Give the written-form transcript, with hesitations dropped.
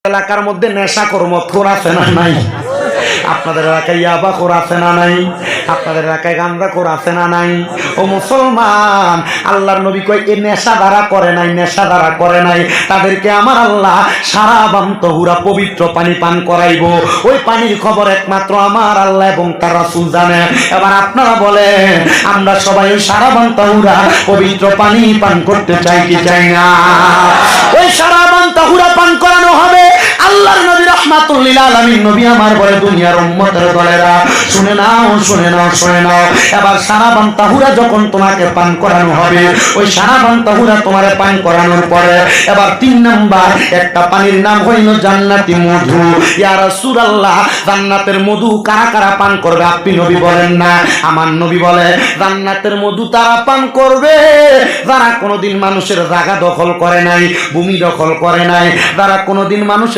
এলাকার মধ্যে নেশাখোর মদখোর আছে না নাই? আপনাদের এলাকায় ইয়াবাখোর আছে না নাই? আপনাদের এলাকায় গাঁজাখোর আছে না নাই? ও মুসলমান, আল্লাহর নবী কয় এই নেশা দ্বারা করে নাই, নেশা দ্বারা করে নাই, তাদেরকে আমার আল্লাহ সারাবান তহুরা পবিত্র পানি পান করাইব। ওই পানির খবর একমাত্র আমার আল্লাহ এবং তার রাসূল জানে। এবার আপনারা বলেন, আমরা সবাই ওই সারাবান তহুরা পবিত্র পানি পান করতে চাই কি চাই না? ওই সারাবান তহুরা পান করানো হবে। আল্লাহর নবী রাহমাতুল লিল আলামিন নবী আমার বলে, দুনিয়ার উম্মতের দলেরা শুনে নাও, শুনে নাও, শুনে নাও। এবার সারাবান তাহুরা যখন তোমাকে পান করানো হবে, ওই সারাবান তাহুরা তোমারে পান করানোর পরে এবার 3 নাম্বার একটা পানির নাম হইল জান্নাতি মধু। ইয়া রাসূলুল্লাহ, জান্নাতের মধু কারা কারা পান করবে? আপনি নবী বলেন না, আমার নবী বলে জান্নাতের মধু তারা পান করবে যারা কোনোদিন মানুষের জায়গা দখল করে নাই, ভূমি দখল করে নাই, যারা কোনোদিন মানুষ